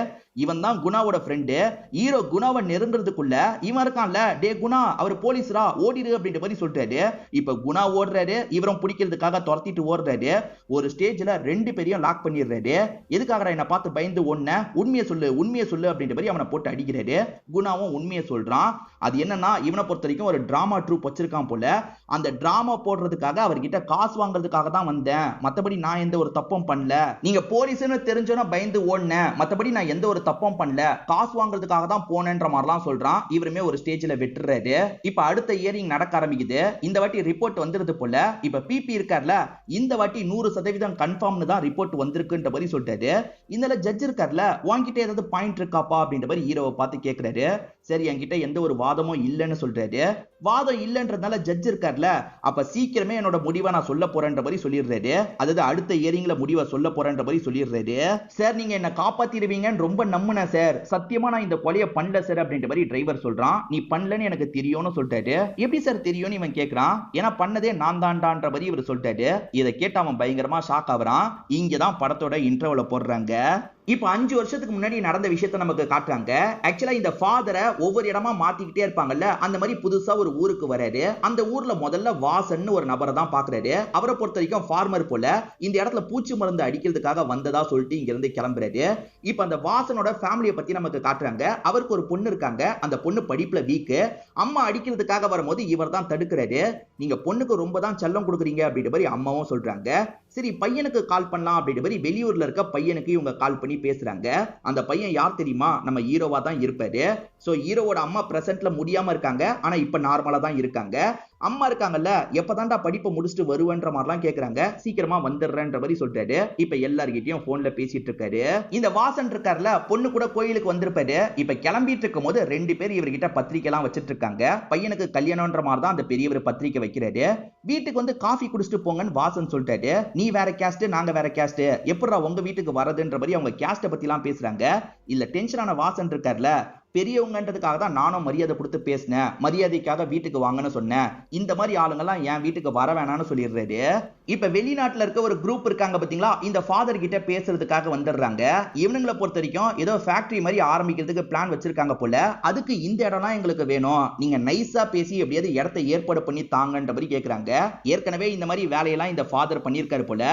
இவன் தான் குணாவோட ஃப்ரெண்டு. ஹீரோ குணாவை நெருங்குறதுக்குள்ள இவன் இருக்கான்ல, டே குணா அவர் போலீஸ்ரா ஓடிடு அப்படின்ற மாதிரி சொல்றாரு. இப்ப குணா ஓடுறாரு, இவரும் பிடிக்கிறதுக்காக துரத்திட்டு ஓடுறாரு. ஒரு ஸ்டேஜ்ல 2 பேரையும் லாக் பண்ணிடுறாரு. எதுக்காக என்ன பார்த்து பயந்து ஒன்ன, உண்மையை சொல்லு உண்மையை சொல்லு அப்படின்ற மாதிரி அவனை போட்டு அடிக்கிறாரு. குணாவும் உண்மையை சொல்றான். அது என்னன்னா, இவனை பொறுத்த வரைக்கும் ஒரு டிராமா ட்ரூப் வச்சிருக்கான் போல. அந்த டிராமா போடுறதுக்காக அவர்கிட்ட காசு வாங்குறதுக்காக தான் வந்தேன், மத்தபடி நான் எந்த ஒரு தப்பும் பண்ணல. நீங்க போலீஸ்னு தெரிஞ்சோன்னா பயந்து ஓடுன, மத்தபடி நான் எந்த ஒரு தப்பும் பண்ணல, காசு வாங்குறதுக்காக தான் போனேன்ற மாதிரிலாம் சொல்றான். இவருமே ஒரு ஸ்டேஜ்ல வெட்டுறாரு. இப்ப அடுத்த இயரிங் நடக்க ஆரம்பிக்குது. இந்த வாட்டி ரிப்போர்ட் வந்துருது போல. இப்ப பிபி இருக்கார்ல, இந்த வாட்டி 100% கன்ஃபார்ம்னு தான் ரிப்போர்ட் வந்திருக்குன்ற மாதிரி சொல்லிட்டாரு. இந்த ஜட்ஜ் இருக்கார்ல, உன்கிட்ட ஏதாவது பாயிண்ட் இருக்காப்பா அப்படின்ற மாதிரி ஹீரோவை பார்த்து கேட்கிறாரு. சரி என்கிட்ட எந்த ஒரு வாதமும் இல்லைன்னு சொல்றாரு. வாதம் இல்லைன்றதுனால ஜட்ஜ் இருக்கார்ல, அப்ப சீக்கிரமே என்னோட முடிவை நான் சொல்ல போறேன்ற மாதிரி சொல்லிடுறாரு. அதாவது அடுத்த இயரிங்ல முடிவை சொல்ல போறேன்ற மாதிரி சொல்லிடுறாரு. சார் நீங்க என்ன காப்பாத்திடுவீங்கன்னு ரொம்ப நம்பினேன் சார், சத்தியமா நான் இந்த கொலையை பண்ணல சார் அப்படின்ற மாதிரி டிரைவர் சொல்றான். நீ பண்ணலன்னு எனக்கு தெரியும்னு சொல்லிட்டாரு. எப்படி சார் தெரியும்னு இவன் கேட்கறான். ஏன்னா பண்ணதே நான் தான்டான்ற மாதிரி இவர் சொல்லிட்டாரு. இதை கேட்டு அவன் பயங்கரமா ஷாக் ஆகுறான். இங்கதான் படத்தோட இன்ட்ரோல போடுறாங்க. இப்ப 5 வருஷத்துக்கு முன்னாடி நடந்த விஷயத்தை நமக்கு காட்டுறாங்க. ஆக்சுவலா இந்த ஃபாதரை ஒவ்வொரு இடமா மாத்திக்கிட்டே இருப்பாங்கல்ல, அந்த மாதிரி புதுசா ஒரு ஊருக்கு வராரு. அந்த ஊர்ல முதல்ல வாசன் ஒரு நபரை தான் பாக்குறாரு. அவரை பொறுத்த வரைக்கும் ஃபார்மர் போல, இந்த இடத்துல பூச்சி மருந்து அடிக்கிறதுக்காக வந்ததா சொல்லிட்டு இங்க இருந்து கிளம்புறாரு. இப்ப அந்த வாசனோட ஃபேமிலியை பத்தி நமக்கு காட்டுறாங்க. அவருக்கு ஒரு பொண்ணு இருக்காங்க. அந்த பொண்ணு படிப்புல வீக்கு. அம்மா அடிக்கிறதுக்காக வரும்போது இவர் தான் தடுக்கிறாரு. நீங்க பொண்ணுக்கு ரொம்ப தான் செல்லம் கொடுக்குறீங்க அப்படின்ற மாதிரி அம்மாவும் சொல்றாங்க. சரி பையனுக்கு கால் பண்ணலாம் அப்படின்ற மாதிரி வெளியூர்ல இருக்க பையனுக்கு இவங்க கால் பண்ணி பேசுறாங்க. அந்த பையன் யார் தெரியுமா, நம்ம ஹீரோவா தான் இருப்பாரு. சோ ஹீரோவோட அம்மா பிரசன்ட்ல முடியாம இருக்காங்க, ஆனா இப்ப நார்மலா தான் இருக்காங்க. அம்மா இருக்காங்கல்ல, எப்பதான்டா படிப்பை முடிச்சுட்டு வருவேன்ற மாதிரிலாம் கேக்குறாங்க. சீக்கிரமா வந்துடுறேன்ற மாதிரி சொல்லிட்டாரு. இப்ப எல்லார்கிட்டயும் போன்ல பேசிட்டு இருக்காரு. இந்த வாசன் இருக்காருல, பொண்ணு கூட கோயிலுக்கு வந்திருப்பாரு. இப்ப கிளம்பிட்டு இருக்கும் போது 2 பேர் இவர்கிட்ட பத்திரிக்கை எல்லாம் வச்சிட்டு இருக்காங்க. பையனுக்கு கல்யாணம்ன்ற மாதிரி தான் அந்த பெரியவர் பத்திரிக்கை வைக்கிறாரு. வீட்டுக்கு வந்து காஃபி குடிச்சிட்டு போங்கன்னு வாசன் சொல்லிட்டாரு. நீ வேற கேஸ்ட், நாங்க வேற கேஸ்ட், எப்படிடா உங்க வீட்டுக்கு வரதுன்ற மாதிரி அவங்க கேஸ்ட பத்தி எல்லாம் பேசுறாங்க. இல்ல டென்ஷனான வாசன் இருக்காருல, பெரியவங்கன்றதுக்காக தான் நானும் மரியாதை கொடுத்து பேசினேன், மரியாதைக்காக வீட்டுக்கு வாங்கன்னு சொன்னேன், இந்த மாதிரி ஆளுங்கெல்லாம் என் வீட்டுக்கு வர வேணாம்னு சொல்லிடுறாரு. இப்ப வெளிநாட்டுல இருக்க ஒரு குரூப் இருக்காங்க பாத்தீங்களா, இந்த ஃபாதர் கிட்ட பேசுறதுக்காக வந்துடுறாங்க. இவனுங்களை பொறுத்த வரைக்கும் ஏதோ ஃபேக்டரி மாதிரி ஆரம்பிக்கிறதுக்கு பிளான் வச்சிருக்காங்க போல. அதுக்கு இந்த இடம்லாம் எங்களுக்கு வேணும், நீங்க நைஸா பேசி எப்படியாவது இடத்தை ஏற்பாடு பண்ணி தாங்கன்ற மாதிரி கேக்குறாங்க. ஏற்கனவே இந்த மாதிரி வேலையெல்லாம் இந்த ஃபாதர் பண்ணியிருக்காரு போல.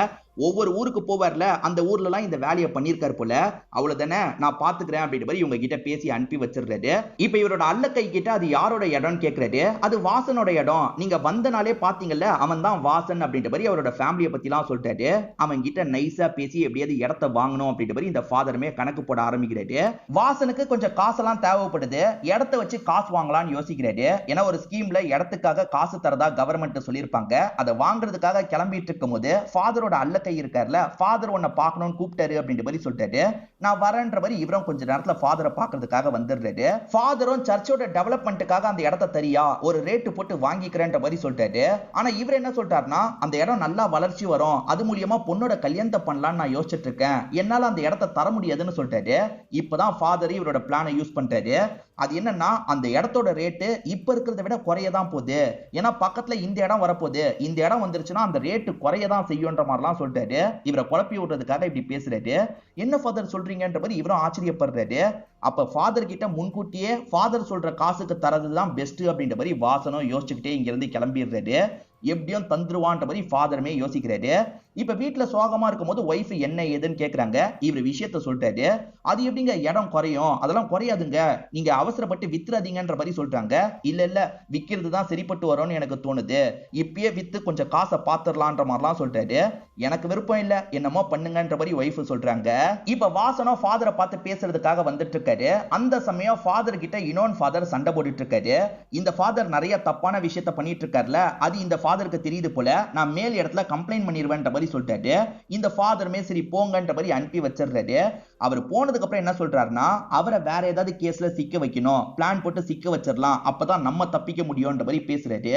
ஒவ்வொரு ஊருக்கு போவார்ல, அந்த ஊர்ல எல்லாம் இந்த வேலையை பண்ணிருக்காரு போல. அவ்வளவுதானே, நான் பாத்துக்கிறேன் அப்படின்ற மாதிரி இவங்க கிட்ட பேசி அனுப்பி வச்சிருக்காரு. இப்ப இவரோட அல்லக்கை கிட்ட அது யாரோட இடம்னு கேக்குறாரு. அது வாசனோட இடம், நீங்க வந்தனாலே பாத்தீங்கல்ல அவன் தான் வாசன் அப்படின்ற மாதிரி அவரோட ஃபேமிலியை பத்தி எல்லாம் சொல்லிட்டாரு. அவன் கிட்ட நைஸா பேசி எப்படியாவது இடத்தை வாங்கணும் அப்படின்ற மாதிரி இந்த ஃபாதருமே கணக்கு போட ஆரம்பிக்கிறாரு. வாசனுக்கு கொஞ்சம் காசெல்லாம் தேவைப்படுது, இடத்தை வச்சு காசு வாங்கலாம்னு யோசிக்கிறாரு. ஏன்னா ஒரு ஸ்கீம்ல இடத்துக்காக காசு தரதா கவர்மெண்ட் சொல்லியிருப்பாங்க. அதை வாங்குறதுக்காக கிளம்பிட்டு இருக்கும் போது ஃபாதரோட அல்ல கை இருக்கார்ல, ஃபாதர் உன்னை பார்க்கணும்னு கூப்பிட்டாரு அப்படின்ற மாதிரி சொல்லிட்டாரு. நான் வரேன்ற மாதிரி இவரும் கொஞ்ச நேரத்துல ஃபாதரை பார்க்கிறதுக்காக வந்துடுறாரு. ஃபாதரும் சர்ச்சோட டெவலப்மெண்ட்டுக்காக அந்த இடத்தை தரியா ஒரு ரேட்டு போட்டு வாங்கிக்கிறேன்ற மாதிரி சொல்லிட்டாரு. ஆனா இவர் என்ன சொல்லிட்டாருன்னா, அந்த இடம் நல்லா வளர்ச்சி வரும், அது மூலியமா பொண்ணோட கல்யாணத்தை பண்ணலாம்னு நான் யோசிச்சுட்டு இருக்கேன், என்னால அந்த இடத்தை தர முடியாதுன்னு சொல்லிட்டாரு. இப்பதான் ஃபாதர் இவரோட பிளானை யூஸ் பண்றாரு. அது என்னன்னா, அந்த இடத்தோட ரேட்டு இப்ப இருக்கிறத விட குறையதான் போகுது, ஏன்னா பக்கத்துல இந்த இடம் வரப்போகுது, இந்த இடம் வந்துருச்சுன்னா அந்த ரேட்டு குறையதான் செய்யும்ன்ற மாதிரிலாம் சொல்லிட்டாரு. இவரை குழப்பி விடுறதுக்காக இப்படி பேசுறாரு. என்ன ஃபாதர் சொல்றீங்கன்ற மாதிரி இவரும் ஆச்சரியப்படுறாரு. அப்ப ஃபாதர் கிட்ட முன்கூட்டியே ஃபாதர் சொல்ற காசுக்கு தரதுதான் பெஸ்ட் அப்படின்ற மாதிரி வாசனும் யோசிச்சுக்கிட்டே இங்க இருந்து கிளம்பிடுறாரு. எப்படியும் தந்துருவான்ற மாதிரி ஃபாதருமே யோசிக்கிறாரு. இப்ப வீட்டுல சோகமா இருக்கும் போது ஒய்ஃப் என்ன ஏதுன்னு கேக்குறாங்க. இவர் விஷயத்த சொல்றாரு. அது எப்படிங்க இடம் குறையும், அதெல்லாம் குறையாதுங்க, நீங்க அவசரப்பட்டு வித்துறாதீங்கன்ற மாதிரி சொல்றாங்க. இல்ல இல்ல, விக்கிறது தான் சரிப்பட்டு வரும்னு எனக்கு தோணுது, இப்பயே வித்து கொஞ்சம் காசை பாத்துடலான்ற மாதிரிலாம் சொல்றாரு. எனக்கு விருப்பம் இல்ல, என்னமோ பண்ணுங்கன்ற மாதிரி ஒய்ஃப் சொல்றாங்க. இப்ப வாசனம் ஃபாதரை பார்த்து பேசுறதுக்காக வந்துட்டு இருக்காரு. அந்த சமயம் ஃபாதர் கிட்ட இன்னொன்னு ஃபாதர் சண்டை போட்டுட்டு இருக்காரு. இந்த ஃபாதர் நிறைய தப்பான விஷயத்த பண்ணிட்டு இருக்காருல, அது இந்த ஃபாதருக்கு தெரியுது போல. நான் மேல் இடத்துல கம்ப்ளைண்ட் பண்ணிடுவேன்ற மாதிரி சொல்லிட்டாரு. இந்த ஃபாதருமே சரி போங்கன்ற மாதிரி அனுப்பி வச்சிடுறாரு. அவர் போனதுக்கு அப்புறம் என்ன சொல்றாருன்னா, அவரை வேற ஏதாவது கேஸ்ல சிக்க வைக்கணும், பிளான் போட்டு சிக்க வச்சிடலாம், அப்பதான் நம்ம தப்பிக்க முடியும்ன்ற மாதிரி பேசுறாரு.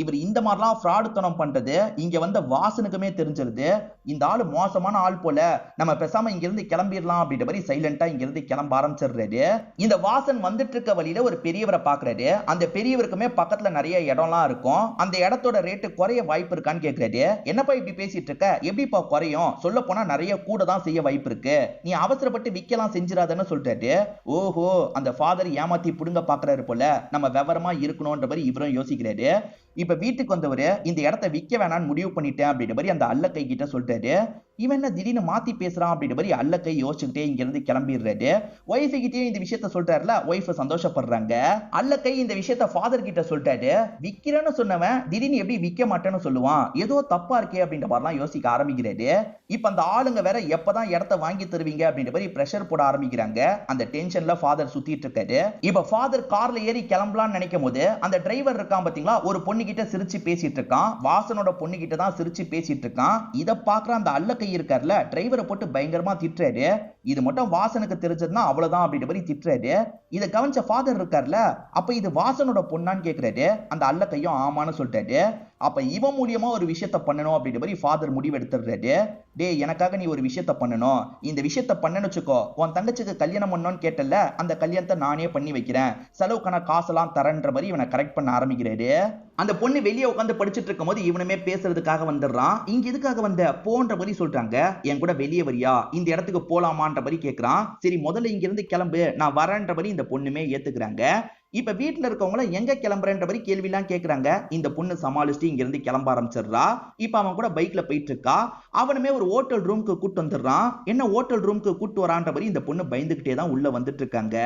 இவர் இந்த மாதிரிலாம் ஃப்ராடுத்தனம் பண்றது இங்க வந்த வாசனுக்குமே தெரிஞ்சிருது. இந்த ஆளு மோசமான ஆள் போல, நம்ம பேசாம இங்க இருந்து கிளம்பிடலாம் அப்படின்ற மாதிரி சைலண்டா இங்க இருந்து கிளம்ப ஆரம்பிச்சிடுறாரு. இந்த வாசன் வந்துட்டு இருக்க வழியில ஒரு பெரியவரை பாக்குறாரு. அந்த பெரியவருக்குமே பக்கத்துல நிறைய இடம்லாம் இருக்கும். அந்த இடத்தோட ரேட்டு குறைய வாய்ப்பு இருக்கான்னு கேக்குறாரு. என்னப்பா இப்படி பேசிட்டு இருக்க, எப்படிப்பா குறையும், சொல்ல போனா நிறைய கூட தான் செய்ய வாய்ப்பு இருக்கு, நீ அவசரப்பட்டு விக்கலாம் செஞ்சிராதன்னு சொல்றாரு. ஓஹோ, அந்த ஃபாதர் ஏமாத்தி புடுங்க பாக்குறாரு போல, நம்ம விவரமா இருக்கணும்ன்ற மாதிரி இவரும் யோசிக்கிறாரு. இப்ப வீட்டுக்கு வந்தவரு இந்த இடத்தை விற்க வேணான்னு முடிவு பண்ணிட்டேன் அப்படின்ற மாதிரி அந்த அல்லக்கை கிட்ட சொல்லிட்டாரு. இவன் என்ன திடீர்னு மாத்தி பேசுறான் அப்படின்ற மாதிரி அல்லக்கை யோசிச்சுக்கிட்டே இங்க இருந்து கிளம்பிடுறாரு. ஒய்ஃப் கிட்டயும் இந்த விஷயத்த சொல்றாருல, ஒய்ஃப் சந்தோஷப்படுறாங்க. அல்லக்கை இந்த விஷயத்த ஃபாதர் கிட்ட சொல்லிட்டாரு. விக்கிறேன்னு சொன்னவன் திடீர்னு எப்படி விற்க மாட்டேன்னு சொல்லுவான், ஏதோ தப்பா இருக்கே அப்படின்ற மாதிரிலாம் யோசிக்க ஆரம்பிக்கிறாரு. இப்ப அந்த ஆளுங்க வேற எப்பதான் இடத்தை வாங்கி தருவீங்க அப்படின்ற மாதிரி பிரஷர் போட ஆரம்பிக்கிறாங்க. அந்த டென்ஷன்ல ஃபாதர் சுத்திட்டு இருக்காரு. இப்ப ஃபாதர் கார்ல ஏறி கிளம்பலாம்னு நினைக்கும் போது அந்த டிரைவர் இருக்கான் பாத்தீங்களா, ஒரு பொண்ணு கிட்ட சிரிச்சு பேசிட்டு இருக்கான். வாசனோட பொண்ணு கிட்ட தான் சிரிச்சு பேசிட்டு இருக்கான். இத பாக்குற அந்த அல்லக்கை இருக்கார்ல, டிரைவரை போட்டு பயங்கரமா திட்டுறாரு. இது மட்டும் வாசனுக்கு தெரிஞ்சதுன்னா அவ்வளவுதான் அப்படின்ற மாதிரி திட்டுறாரு. இத கவனிச்ச ஃபாதர் இருக்கார்ல, அப்ப இது வாசனோட பொண்ணான்னு கேக்குறாரு. அந்த அல்லக்கையும் ஆமான்னு சொல்லிட்டாரு. அப்ப இவன் மூலியமா ஒரு விஷயத்த பண்ணணும் அப்படின்ற மாதிரி ஃபாதர் முடிவு எடுத்துறாரு. டே, எனக்காக நீ ஒரு விஷயத்த பண்ணணும், இந்த விஷயத்த பண்ணன்னு வச்சுக்கோ, உன் தங்கச்சிக்கு கல்யாணம் பண்ணணும்னு கேட்டல, அந்த கல்யாணத்தை நானே பண்ணி வைக்கிறேன், செலவுக்கான காசெல்லாம் தரன்ற மாதிரி இவனை கரெக்ட் பண்ண ஆரம்பிக்கிறாரு. அந்த பொண்ணு வெளியே உட்காந்து படிச்சுட்டு இருக்கும் போது இவனுமே பேசுறதுக்காக வந்துடுறான். இங்க எதுக்காக வந்த போன்ற மாதிரி சொல்றாங்க. என் கூட வெளியே வரியா, இந்த இடத்துக்கு போலாமான்ற மாதிரி கேட்கிறான். சரி முதல்ல இங்க இருந்து கிளம்பு, நான் வரேன்ற மாதிரி இந்த பொண்ணுமே ஏத்துக்கிறாங்க. இப்ப வீட்டுல இருக்கவங்கள எங்க கிளம்புறன்ற மாதிரி கேள்வி எல்லாம் கேக்குறாங்க. இந்த பொண்ணு சமாளிச்சுட்டு இங்க இருந்து கிளம்ப ஆரம்பிச்சிடுறா. இப்ப அவன் கூட பைக்ல போயிட்டு இருக்கா. அவனுமே ஒரு ஹோட்டல் ரூமுக்கு கூட்டு வந்துடுறான். என்ன ஹோட்டல் ரூமுக்கு கூட்டு வரான்ற மாதிரி இந்த பொண்ணு பயந்துகிட்டே தான் உள்ள வந்துட்டு இருக்காங்க.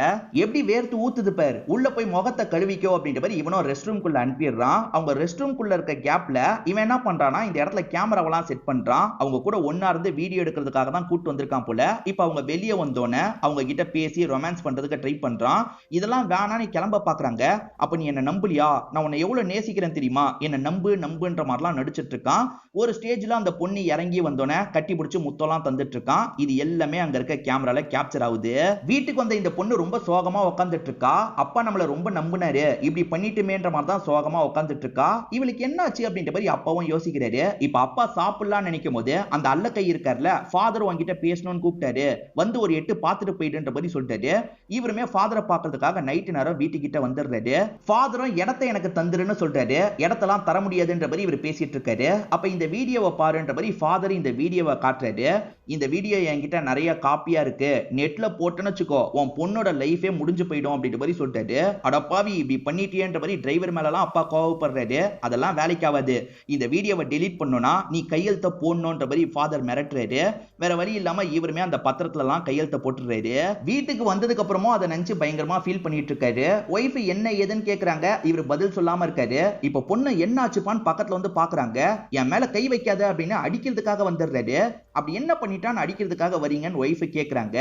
எப்படி வேர்த்து ஊத்துது பார், உள்ள போய் முகத்தை கழுவிக்கோ அப்படின்ற மாதிரி இவனும் ரெஸ்ட் ரூம்குள்ள அனுப்பிடுறான். அவங்க ரெஸ்ட் ரூம்குள்ள இருக்க கேப்ல இவன் என்ன பண்றானா, இந்த இடத்துல கேமராவெல்லாம் செட் பண்றான். அவங்க கூட ஒன்னா இருந்து வீடியோ எடுக்கிறதுக்காக தான் கூட்டு வந்திருக்கான் போல. இப்ப அவங்க வெளியே வந்தோன்னே அவங்க கிட்ட பேசி ரொமான்ஸ் பண்றதுக்கு ட்ரை பண்றான். இதெல்லாம் வேணா, நீ கிளம்ப அப்பா பாக்குறாங்க. அப்ப நீ என்ன நம்பலியா, நான் உன்னை எவ்வளவு நேசிக்கிறேன் தெரியுமா, என்ன நம்புன்ற மாதிரிலாம் நடிச்சிட்டு இருக்கான். ஒரு ஸ்டேஜ்ல அந்த பொண்ணு இறங்கி வந்தோடனே கட்டி பிடிச்சு முத்தம்லாம் தந்துட்டு இருக்கான். இது எல்லாமே அங்க இருக்க கேமரால கேப்சர் ஆகுது. வீட்டுக்கு வந்த இந்த பொண்ணு ரொம்ப சோகமா உட்காந்துட்டு இருக்கா. அப்பா நம்மள ரொம்ப நம்புனாரு, இப்படி பண்ணிட்டுமேன்ற மாதிரி தான் சோகமா உட்காந்துட்டு இருக்கா. இவளுக்கு என்ன ஆச்சு அப்படின்ற மாதிரி அப்பாவும் யோசிக்கிறாரு. இப்ப அப்பா சாப்பிடலாம்னு நினைக்கும் போது அந்த அல்ல கை இருக்கார்ல, ஃபாதர் உன்கிட்ட பேசணும்னு கூப்பிட்டாரு, வந்து ஒரு எட்டு பார்த்துட்டு போயிடுன்ற மாதிரி சொல்லிட்டாரு. இவருமே ஃபாதரை பார்க்கறதுக்காக நைட்டு நேரம் வீட்டுக்கிட்ட வந்துடுறாரு. ஃபாதரும் இடத்தை எனக்கு தந்துருன்னு சொல்றாரு. இடத்தெல்லாம் தர முடியாதுன்ற மாதிரி இவர் பேசிட்டு இருக்காரு. அப்ப இந்த வீடியோவை பாருன்ற மாதிரி ஃபாதர் இந்த வீடியோவை காட்டுறாரு. இந்த வீடியோ என்கிட்ட நிறைய காப்பியா இருக்கு, நெட்ல போட்டுன்னு வச்சுக்கோ உன் பொண்ணோட லைஃபே முடிஞ்சு போயிடும் அப்படின்ற மாதிரி சொல்லிட்டாரு. அடப்பாவி இப்படி பண்ணிட்டியன்ற மாதிரி டிரைவர் மேலலாம் அப்பா கோவப்படுறாரு. அதெல்லாம் வேலைக்கு ஆகாது, இந்த வீடியோவை டெலீட் பண்ணனும்னா நீ கையெழுத்த போடணும்ன்ற மாதிரி ஃபாதர் மிரட்டுறாரு. வேற வழி இல்லாம இவருமே அந்த பத்திரத்துல எல்லாம் கையெழுத்த போட்டுறாரு. வீட்டுக்கு வந்ததுக்கு அப்புறமும் அதை நினைச்சு பயங்கரமா ஃபீல் பண்ணிட்டு இருக்காரு. ஒய்ஃப் என்ன ஏதுன்னு கேக்குறாங்க, இவர் பதில் சொல்லாம இருக்காரு. இப்ப பொண்ணு என்ன ஆச்சுப்பான்னு பக்கத்துல வந்து பாக்குறாங்க. என் மேல கை வைக்காத அப்படின்னு அடிக்கிறதுக்காக வந்துடுறாரு. அப்படி என்ன பண்ணிட்டான்னு அடிக்கிறதுக்காக வரீங்கன்னு ஒய்ஃப் கேக்குறாங்க.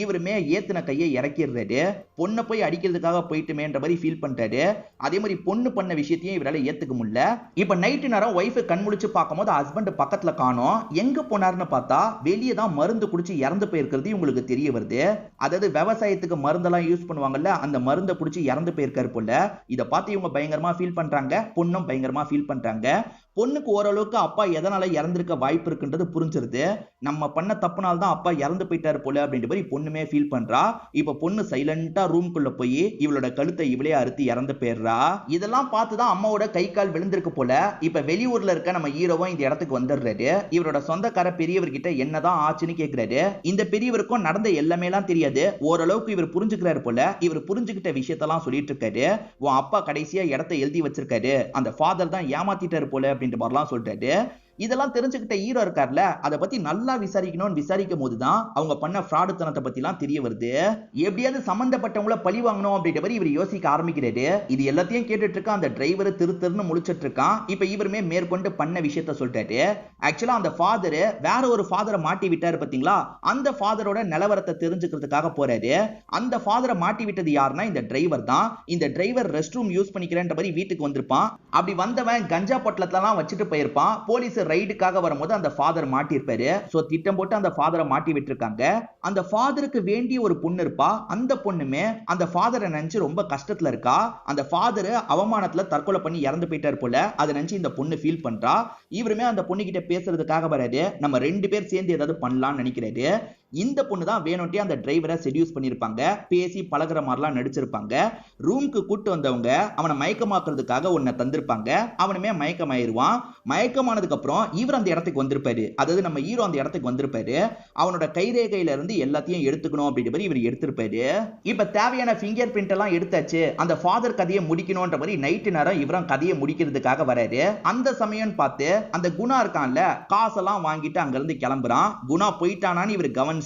இவருமே ஏத்துன கையை இறக்கிடுறாரு. பொண்ணை போய் அடிக்கிறதுக்காக போயிட்டுமேன்ற மாதிரி ஃபீல் பண்றாரு. அதே மாதிரி பொண்ணு பண்ண விஷயத்தையும் இவரால ஏத்துக்க முடியல. இப்ப நைட்டு நேரம் ஒய்ஃப் கண் முழிச்சு பார்க்கும்போது ஹஸ்பண்ட் பக்கத்துல காணோம். எங்க போனாருன்னு பார்த்தா வெளியே தான் மருந்து குடிச்சு இறந்து போயிருக்கிறது உங்களுக்கு தெரிய வருது. அதாவது விவசாயத்துக்கு மருந்தெல்லாம் யூஸ் பண்ணுவாங்கல்ல, அந்த மருந்தை குடிச்சு இறந்து போயிருக்காரு போல. இதை பார்த்து இவங்க பயங்கரமா ஃபீல் பண்றாங்க, பொண்ணும் பயங்கரமா ஃபீல் பண்றாங்க. பொண்ணுக்கு ஓரளவுக்கு அப்பா எதனால இறந்திருக்க வாய்ப்பு இருக்குன்றது புரிஞ்சிருது. நம்ம பண்ண தப்புனால தான் அப்பா இறந்து போயிட்டாரு போல அப்படின்ற மாதிரி பொண்ணுமே ஃபீல் பண்றா. இப்ப பொண்ணு சைலண்டா ரூம்குள்ள போய் இவளோட கழுத்தை இவளே அறுத்து இறந்து போயிடுறா. இதெல்லாம் பார்த்துதான் அம்மாவோட கை கால் விழுந்திருக்கு போல. இப்ப வெளியூர்ல இருக்க நம்ம ஹீரோவும் இந்த இடத்துக்கு வந்துடுறாரு. இவரோட சொந்தக்கார பெரியவர்கிட்ட என்னதான் ஆச்சுன்னு கேக்குறாரு. இந்த பெரியவருக்கும் நடந்த எல்லாமே எல்லாம் தெரியாது, ஓரளவுக்கு இவர் புரிஞ்சுக்கிறாரு போல. இவர் புரிஞ்சுக்கிட்ட விஷயத்தெல்லாம் சொல்லிட்டு இருக்காரு. உன் அப்பா கடைசியா இடத்தை எழுதி வச்சிருக்காரு, அந்த ஃபாதர் தான் ஏமாத்திட்டாரு போல அப்படின்ற மாதிரிலாம் சொல்றாரு. இதெல்லாம் தெரிஞ்சுக்கிட்ட ஹீரோ இருக்கார்ல, அதை பத்தி நல்லா விசாரிக்கணும்னு விசாரிக்கும் போதுதான் அவங்க பண்ண ஃப்ராடுத்தனத்தை பத்தி எல்லாம் தெரிய வருது. எப்படியாவது சம்பந்தப்பட்டவங்கள பழி வாங்கணும் அப்படின்ற மாதிரி இவர் யோசிக்க ஆரம்பிக்கிறாரு. இது எல்லாத்தையும் கேட்டுட்டு இருக்க அந்த டிரைவர் திருன்னு முழிச்சிட்டு இருக்கான். இப்ப இவருமே மேற்கொண்டு பண்ண விஷயத்த சொல்லிட்டாரு. ஆக்சுவலா அந்த ஃபாதர் வேற ஒரு ஃபாதரை மாட்டி விட்டாரு பாத்தீங்களா, அந்த ஃபாதரோட நிலவரத்தை தெரிஞ்சுக்கிறதுக்காக போறாரு. அந்த ஃபாதரை மாட்டி விட்டது யாருன்னா இந்த டிரைவர் தான். இந்த டிரைவர் ரெஸ்ட் ரூம் யூஸ் பண்ணிக்கிறேன்ற மாதிரி வீட்டுக்கு வந்திருப்பான். அப்படி வந்தவன் கஞ்சா பொட்டலத்தெல்லாம் வச்சுட்டு போயிருப்பான். போலீஸ் ரைடுக்காக வரும்போது அந்த ஃபாதர் மாட்டிருப்பாரு. சோ திட்டம் போட்டு அந்த ஃபாதரை மாட்டி விட்டுருக்காங்க. அந்த ஃபாதருக்கு வேண்டிய ஒரு பொண்ணு இருப்பா. அந்த பொண்ணுமே அந்த ஃபாதரை நினைச்சு ரொம்ப கஷ்டத்துல இருக்கா. அந்த ஃபாதர் அவமானத்துல தற்கொலை பண்ணி இறந்து போயிட்டாரு போல. அதை நினைச்சு இந்த பொண்ணு ஃபீல் பண்றா. இவருமே அந்த பொண்ணு கிட்ட பேசுறதுக்காக வராரு. நம்ம ரெண்டு பேர் சேர்ந்து ஏதாவது பண்ணலாம்னு நினைக்கிறாரு. இந்த பொண்ணு தான் வேணும்ட்டே அந்த டிரைவரை செடியூஸ் பண்ணிருப்பாங்க, பேசி பழகுற மாதிரிலாம் நடிச்சிருப்பாங்க. ரூம்க்கு கூட்டு வந்தவங்க அவனை மயக்கமாக்குறதுக்காக ஒன்ன தந்திருப்பாங்க. அவனுமே மயக்கமாயிருவான். மயக்கமானதுக்கு அப்புறம் இவர் அந்த இடத்துக்கு வந்திருப்பாரு. அதாவது நம்ம ஹீரோ அந்த இடத்துக்கு வந்திருப்பாரு. அவனோட கைரேகையில இருந்து எல்லாத்தையும் எடுத்துக்கணும் அப்படின்ற மாதிரி இவர் எடுத்திருப்பாரு. இப்ப தேவையான பிங்கர் பிரிண்ட் எல்லாம் எடுத்தாச்சு, அந்த ஃபாதர் கதையை முடிக்கணும்ன்ற மாதிரி நைட்டு நேரம் இவரும் கதையை முடிக்கிறதுக்காக வராரு. அந்த சமயம் பார்த்து அந்த குணா இருக்கான்ல, காசெல்லாம் வாங்கிட்டு அங்க இருந்து கிளம்புறான். குணா போயிட்டானான்னு இவர் கவனிச்சுட்டு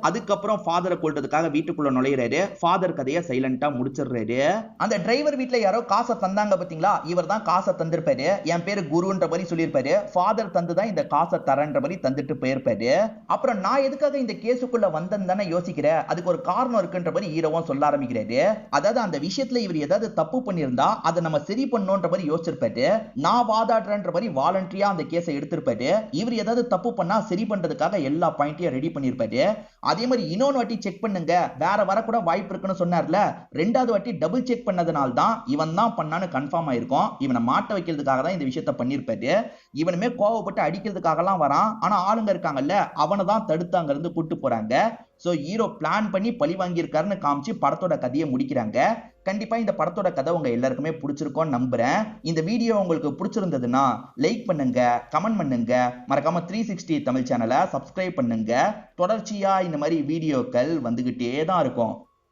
அதுக்கப்புறம் ஃபாதரை கொல்றதுக்காக வீட்டுக்குள்ள நுழையிறாரு. ஃபாதர் கதையை சைலண்டா முடிச்சிடுறாரு. அந்த டிரைவர் வீட்ல யாரோ காசை தந்தாங்க பாத்தீங்களா, இவர் தான் காசை தந்திருப்பாரு. என் பேரு குருன்ற மாதிரி சொல்லியிருப்பாரு. ஃபாதர் தந்துதான் இந்த காசை தரன்ற மாதிரி தந்துட்டு போயிருப்பாரு. அப்புறம் நான் எதுக்காக இந்த கேஸுக்குள்ள வந்தேன்னு தானே யோசிக்கிறேன், அதுக்கு ஒரு காரணம் இருக்குன்ற மாதிரி ஹீரோவும் சொல்ல ஆரம்பிக்கிறாரு. அதாவது அந்த விஷயத்துல இவர் ஏதாவது தப்பு பண்ணியிருந்தா அதை நம்ம சரி பண்ணணும்ன்ற மாதிரி யோசிச்சிருப்பாரு. நான் வாதாடுறேன்ற மாதிரி வாலண்டரியா அந்த கேஸை எடுத்திருப்பாரு. இவர் ஏதாவது தப்பு பண்ணா சரி பண்றதுக்காக எல்லா பாயிண்ட்டையும் ரெடி பண்ணியிருப்பாரு. அதே மாதிரி இன்னொரு வாட்டி செக் பண்ணுங்க, வேற வரக்கூட வாய்ப்பு இருக்குன்னு சொன்னார்ல, ரெண்டாவது வாட்டி டபுள் செக் பண்ணதுனால தான் இவன் தான் பண்ணான்னு கன்ஃபார்ம் ஆயிருக்கும். இவனை மாட்ட வைக்கிறதுக்காக தான் இந்த விஷயத்தை பண்ணிருப்பாரு. இவனுமே கோவப்பட்டு அடிக்கிறதுக்காகலாம் வரான். ஆனா ஆளுங்க இருக்காங்கல்ல, அவனை தான் தடுத்து அங்க இருந்து கூட்டு போறாங்க. சோ ஹீரோ பிளான் பண்ணி பழி வாங்கியிருக்காருன்னு காமிச்சு படத்தோட கதையை முடிக்கிறாங்க. கண்டிப்பா இந்த படத்தோட கதை உங்க எல்லாருக்குமே பிடிச்சிருக்கும்னு நம்புறேன். இந்த வீடியோ உங்களுக்கு பிடிச்சிருந்ததுன்னா லைக் பண்ணுங்க, கமெண்ட் பண்ணுங்க, மறக்காம 360 தமிழ் சேனலை சப்ஸ்கிரைப் பண்ணுங்க. தொடர்ச்சியா இந்த மாதிரி வீடியோக்கள் வந்துகிட்டே தான் இருக்கும்.